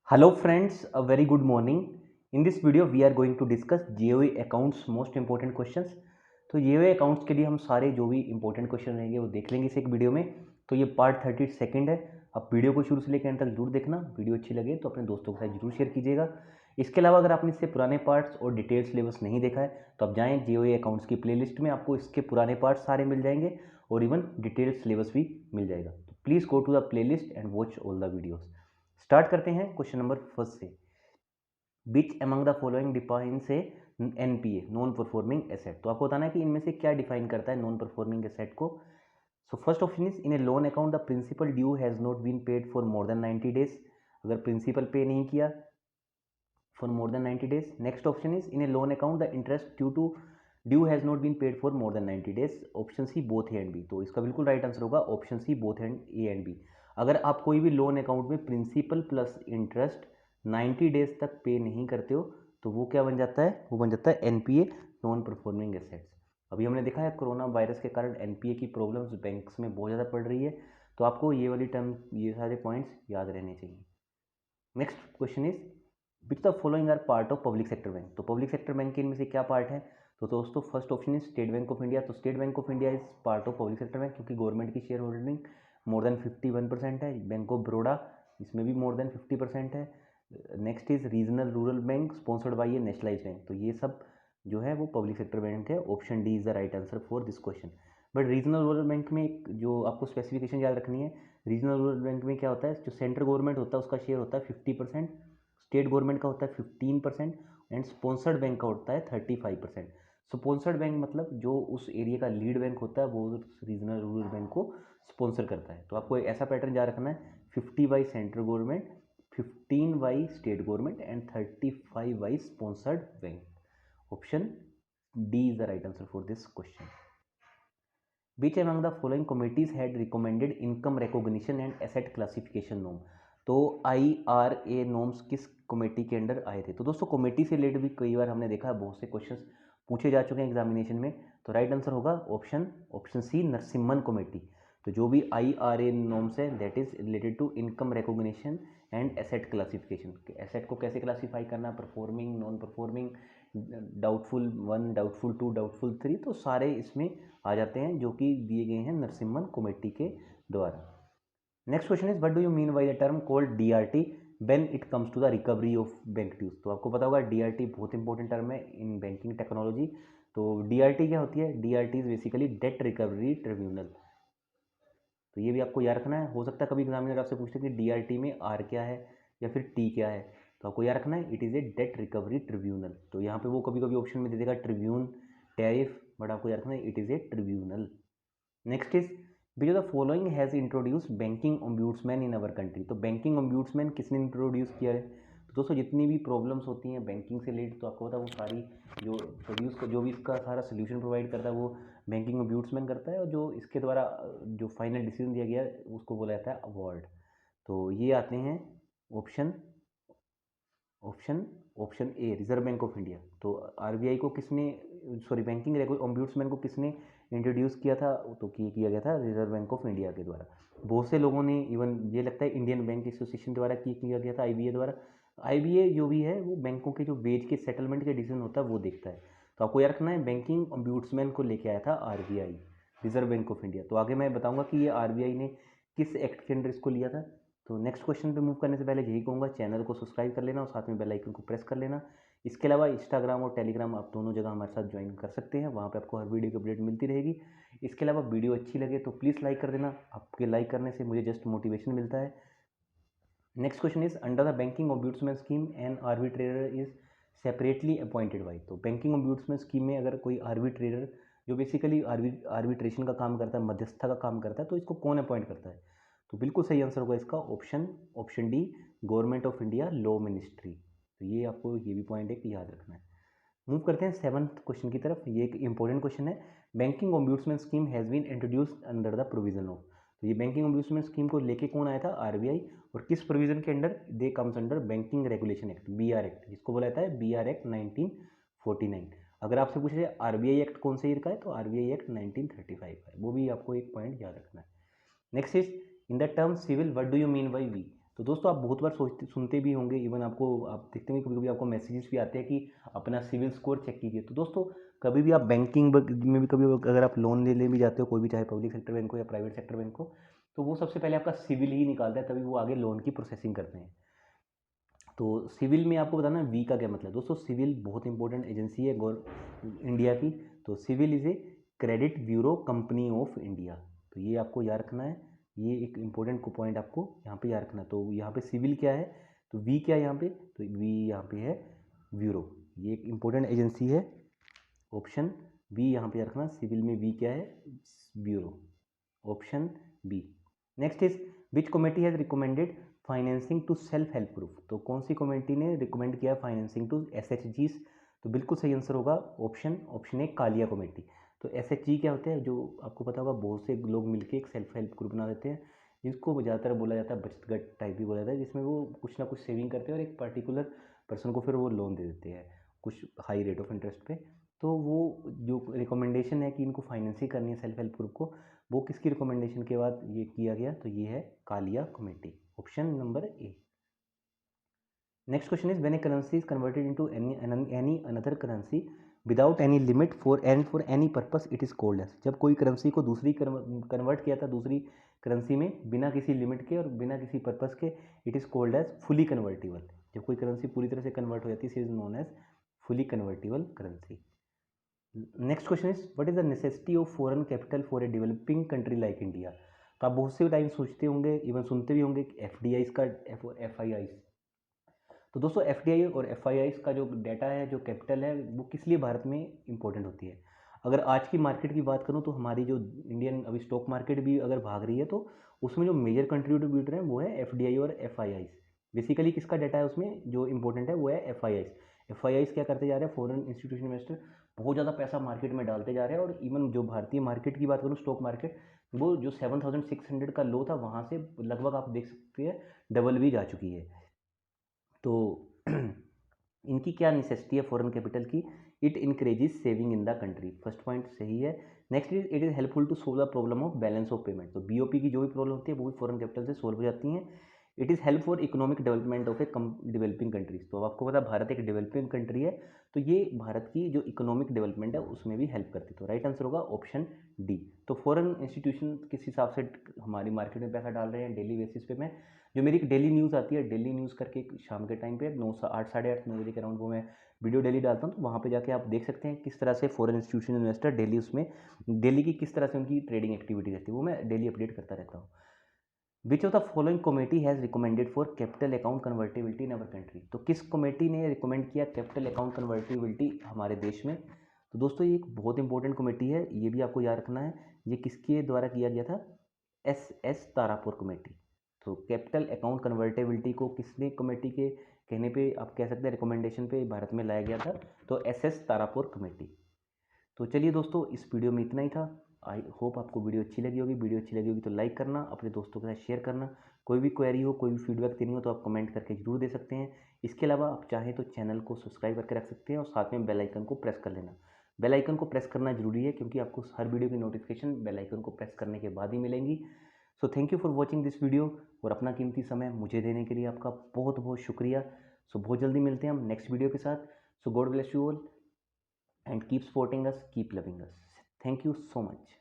Hello friends, a very good morning. In this video we are going to discuss GOE accounts most important questions. तो GOE accounts के लिए हम सारे जो भी important question रहेंगे वो देख लेंगे इस एक वीडियो में। तो ये पार्ट 32 है। आप वीडियो को शुरू से लेकर अंत तक जरूर देखना। वीडियो अच्छी लगे तो अपने दोस्तों के साथ जरूर शेयर कीजिएगा। इसके अलावा अगर आपने इससे पुराने पार्ट्स और डिटेल सिलेबस नहीं देखा है तो आप जाएँ GOE अकाउंट्स की प्लेलिस्ट में, आपको इसके पुराने पार्ट्स सारे मिल जाएंगे और इवन डिटेल सिलेबस भी मिल जाएगा। तो please go to the playlist and watch all the videos. Start करते हैं क्वेश्चन नंबर फर्स्ट से। Which among the following defines a NPA, non performing asset. तो आपको बताना है कि इनमें से क्या डिफाइन करता है नॉन परफॉर्मिंग एसेट को। So first option is in a loan account the principal due has not been paid for more than 90 days. अगर प्रिंसिपल पे नहीं किया for more than 90 days. Next option is in a loan account the interest due has not been paid for more than 90 days. Option C both A and B. तो इसका बिल्कुल right answer होगा option C both and A and B. अगर आप कोई भी loan account में principal plus interest 90 days तक पे नहीं करते हो तो वो क्या बन जाता है, वो बन जाता है एनपीए, नॉन परफॉर्मिंग एसेट्स। अभी हमने देखा है कोरोना वायरस के कारण एनपीए की प्रॉब्लम्स बैंक्स में बहुत ज़्यादा पड़ रही है, तो आपको ये वाली टर्म, ये सारे पॉइंट्स याद रहने चाहिए। Next question is which the following are part of public sector bank. तो पब्लिक सेक्टर बैंक के इनमें से क्या पार्ट है। तो दोस्तों first option is state bank of India. तो state bank of India is part of public sector bank क्योंकि गवर्नमेंट की शेयर होल्डिंग मोर देन 51% है। बैंक ऑफ बड़ौदा, इसमें भी मोर देन 50% है। Next is regional rural bank sponsored by A nationalise bank. तो ये सब जो है वो पब्लिक सेक्टर बैंक है। Option D is the right answer for this question. But regional rural bank में एक जो आपको स्पेसिफिकेशन याद रखनी है, रीजनल रूरल बैंक में क्या होता है, जो सेंट्रल गवर्नमेंट होता है उसका शेयर होता है 50%, स्टेट गवर्नमेंट का होता है 15% एंड स्पॉन्सर्ड बैंक का होता है 35%। स्पॉन्सर्ड बैंक मतलब जो उस एरिया का लीड बैंक होता है वो रीजनल रूरल बैंक को स्पॉन्सर करता है। तो आपको ऐसा पैटर्न याद रखना है, 50 by central government, 15 by state government and 35 by sponsored bank. Option D is the right answer for this question. Which among the following committees had recommended income recognition and asset classification norm। तो IRA norms किस committee के under आए थे। तो दोस्तों committee से related भी कई बार हमने देखा है, बहुत से क्वेश्चंस पूछे जा चुके हैं एग्जामिनेशन में। तो राइट आंसर होगा ऑप्शन सी, नरसिम्हन कमेटी। तो जो भी IRA नॉर्म्स है that is related to income recognition and asset classification. Asset को कैसे क्लासीफाई करना, performing, non performing, doubtful 1, doubtful 2, doubtful 3, तो सारे इसमें आ जाते हैं जो कि दिए गए हैं नरसिम्हन कमेटी के द्वारा। Next question is what do you mean by the term called DRT when it comes to the recovery of bank dues. तो आपको पता होगा डीआरटी बहुत इंपॉर्टेंट टर्म है इन बैंकिंग टेक्नोलॉजी। तो डीआरटी क्या होती है, DRT is basically debt recovery tribunal. तो ये भी आपको याद रखना है। हो सकता है कभी एग्जामिनर आपसे पूछते कि डीआरटी में आर क्या है या फिर टी क्या है, तो आपको याद रखना है it is A date recovery tribunal. तो यहाँ पे वो कभी कभी ऑप्शन में दे देगा ट्रिब्यून, टैरिफ, बट आपको याद रखना है it is a tribunal. Next is which of the following has introduce banking ombudsman in our country. तो बैंकिंग ओम्ब्यूड्समैन किसने इंट्रोड्यूस किया है। तो दोस्तों जितनी भी प्रॉब्लम्स होती हैं बैंकिंग से रिलेटेड, तो आपको पता है वो सारी जो प्रोड्यूस, जो भी इसका सारा सोल्यूशन प्रोवाइड करता है वो बैंकिंग ओम्ब्यूड्समैन करता है, और जो इसके द्वारा जो फाइनल डिसीजन दिया गया है उसको बोला जाता है अवार्ड। तो ये आते हैं option option option A, reserve bank of India. तो आरबीआई को किसने, सॉरी, बैंकिंग ओम्ब्यूड्समैन को किसने इंट्रोड्यूस किया था, तो किया गया था रिजर्व बैंक ऑफ इंडिया के द्वारा। बहुत से लोगों ने, इवन ये लगता है इंडियन बैंक एसोसिएशन द्वारा किया गया था, आईबीए द्वारा। आईबीए जो भी है वो बैंकों के जो बेच के सेटलमेंट के डिसीजन होता है वो देखता है। तो आपको याद रखना है बैंकिंग ओम्ब्यूड्समैन को लेके आया था RBI, reserve bank of India. तो आगे मैं बताऊंगा कि ये आरबीआई ने किस एक्ट के अंडर इसको लिया था। तो नेक्स्ट क्वेश्चन पे मूव करने से पहले यही कहूँगा, चैनल को सब्सक्राइब कर लेना और साथ में बेल आइकन को प्रेस कर लेना। इसके अलावा इंस्टाग्राम और टेलीग्राम आप दोनों जगह हमारे साथ ज्वाइन कर सकते हैं, वहाँ पे आपको हर वीडियो की अपडेट मिलती रहेगी। इसके अलावा वीडियो अच्छी लगे तो प्लीज़ लाइक कर देना, आपके लाइक करने से मुझे जस्ट मोटिवेशन मिलता है। Next question is under the banking ombudsman scheme an arbitrator is separately appointed by. तो बैंकिंग ओम्ब्यूड्समैन स्कीम में अगर कोई आर्बिट्रेटर जो बेसिकली आर्बिट्रेशन का काम करता है, मध्यस्थता का काम करता है, तो इसको कौन अपॉइंट करता है। तो बिल्कुल सही आंसर होगा इसका option D, government of India law ministry. तो ये आपको ये भी पॉइंट एक याद रखना है। मूव करते हैं सेवन्थ क्वेश्चन की तरफ। ये एक इंपॉर्टेंट क्वेश्चन है। Banking ombudsman scheme has been introduced under the provision of. तो ये बैंकिंग ओम्ब्यूड्समैन स्कीम को लेके कौन आया था, आरबीआई, और किस प्रोविजन के under, they comes under banking regulation act, BR act, जिसको बोला जाता है बीआर एक्ट 1949। अगर आपसे पूछे आरबीआई एक्ट कौन से ईयर का है, तो आरबीआई एक्ट 1935 का है, वो भी आपको एक पॉइंट याद रखना है। Next is in the term CIBIL what do you mean by V. तो दोस्तों आप बहुत बार सोचते सुनते भी होंगे, इवन आपको आप देखते होंगे कभी कभी आपको मैसेजेस भी आते हैं कि अपना सिविल स्कोर चेक कीजिए। तो दोस्तों कभी भी आप बैंकिंग में भी कभी अगर आप लोन ले भी जाते हो, कोई भी चाहे पब्लिक सेक्टर बैंक हो या प्राइवेट सेक्टर बैंक हो, तो वो सबसे पहले आपका सिविल ही निकालता है, तभी वो आगे लोन की प्रोसेसिंग करते हैं। तो सिविल में आपको बताना वी का क्या मतलब है। दोस्तों सिविल बहुत इंपॉर्टेंट एजेंसी है इंडिया की। तो CIBIL is a credit bureau company of India. तो ये आपको याद रखना है, ये एक इंपॉर्टेंट पॉइंट आपको यहाँ पे याद रखना है। तो यहाँ पे सिविल क्या है, तो वी क्या है यहाँ पे, तो वी यहाँ पे है ब्यूरो, ये एक इंपॉर्टेंट एजेंसी है। ऑप्शन बी यहाँ पे रखना, सिविल में वी क्या है, bureau, option B. Next is which committee has recommended financing to self help group. तो कौन सी कमेटी ने रिकमेंड किया फाइनेंसिंग टू SHGs। तो बिल्कुल सही आंसर होगा ऑप्शन ए कालिया कमेटी। तो SHG क्या होता है, जो आपको पता होगा बहुत से लोग मिलकर एक सेल्फ हेल्प ग्रुप बना देते हैं, जिसको ज़्यादातर बोला जाता है बचत गट टाइप भी बोला जाता है, जिसमें वो कुछ ना कुछ सेविंग करते हैं और एक पर्टिकुलर पर्सन को फिर वो लोन दे देते हैं कुछ हाई रेट ऑफ इंटरेस्ट पे। तो वो जो रिकमेंडेशन है कि इनको फाइनेंसिंग करनी है सेल्फ हेल्प ग्रुप को, वो किसकी रिकमेंडेशन के बाद ये किया गया, तो ये है Kalia committee, option number A. Next question is when a currency is converted into any another currency without any limit for any purpose it is called as. जब कोई करेंसी को दूसरी कन्वर्ट किया था दूसरी करेंसी में बिना किसी लिमिट के और बिना किसी पर्पस के, it is called as fully convertible. जब कोई करेंसी पूरी तरह से कन्वर्ट हो जाती है, is known as fully convertible currency. Next question is what is the necessity of foreign capital for a developing country like India. तो आप बहुत से टाइम सोचते होंगे, इवन सुनते भी होंगे FDIs का, FIIs। तो दोस्तों FDI और FIIs का जो डाटा है, जो कैपिटल है, वो किस लिए भारत में इंपॉर्टेंट होती है। अगर आज की मार्केट की बात करूँ तो हमारी जो इंडियन अभी स्टॉक मार्केट भी अगर भाग रही है, तो उसमें जो मेजर कंट्रीब्यूटर है वो है FDI और FIIs। बेसिकली किसका डाटा है उसमें जो इंपॉर्टेंट है वो है FIIs क्या करते जा रहे हैं, फॉरेन इंस्टीट्यूशन इन्वेस्टर बहुत ज़्यादा पैसा मार्केट में डालते जा रहे हैं। और इवन जो भारतीय मार्केट की बात करूँ, स्टॉक मार्केट, वो जो 7600 का लो था, वहाँ से लगभग आप देख सकते हैं डबल भी जा चुकी है। तो इनकी क्या नेसेसिटी है फॉरेन कैपिटल की, it increases saving in the country, first point सही है। Next is it is helpful to solve the problem of balance of payment. तो BOP की जो भी प्रॉब्लम होती है वो भी फॉरेन कैपिटल से सोल्व हो जाती हैं। It is help for economic development of a developing countries. तो आपको पता भारत एक डेवलपिंग कंट्री है, तो ये भारत की जो इकोनॉमिक डेवलपमेंट है उसमें भी हेल्प करती है। तो राइट आंसर होगा ऑप्शन डी। तो फॉरेन इंस्टीट्यूशन किस हिसाब से हमारी मार्केट में पैसा डाल रहे हैं डेली बेसिस पे, मैं जो मेरी एक डेली न्यूज़ आती है, डेली न्यूज़ करके शाम के टाइम पे 8 साढ़े 8 9 बजे के अराउंड वो मैं वीडियो डेली डालता हूँ। तो वहाँ पे जाके आप देख सकते हैं किस तरह से फॉरेन इंस्टीट्यूशन इन्वेस्टर डेली उसमें डेली की किस तरह से उनकी ट्रेडिंग एक्टिविटी रहती है, वो मैं डेली अपडेट करता रहता हूँ। विच of the following committee has recommended for capital account convertibility in our country. तो किस कमेटी ने रिकमेंड किया कैपिटल अकाउंट कन्वर्टेबिलिटी हमारे देश में। तो दोस्तों ये एक बहुत इंपॉर्टेंट कमेटी है, ये भी आपको याद रखना है। ये किसके द्वारा किया गया था, SS तारापुर कमेटी। तो कैपिटल अकाउंट कन्वर्टेबिलिटी को किसने कमेटी के कहने पे, आप कह सकते हैं रिकमेंडेशन पे भारत में लाया गया था, तो SS तारापुर कमेटी। तो चलिए दोस्तों इस वीडियो में इतना ही था। आई होप आपको वीडियो अच्छी लगी होगी। वीडियो अच्छी लगी होगी तो लाइक करना, अपने दोस्तों के साथ शेयर करना। कोई भी क्वेरी हो, कोई भी फीडबैक देनी हो तो आप कमेंट करके जरूर दे सकते हैं। इसके अलावा आप चाहें तो चैनल को सब्सक्राइब करके रख सकते हैं और साथ में बेल आइकन को प्रेस कर लेना। बेल आइकन को प्रेस करना जरूरी है क्योंकि आपको हर वीडियो की नोटिफिकेशन बेल आइकन को प्रेस करने के बाद ही मिलेंगी। So thank you for watching this video, और अपना कीमती समय मुझे देने के लिए आपका बहुत बहुत शुक्रिया। सो बहुत जल्दी मिलते हैं हम नेक्स्ट वीडियो के साथ। So God bless you all and keep supporting us, keep loving us. Thank you so much.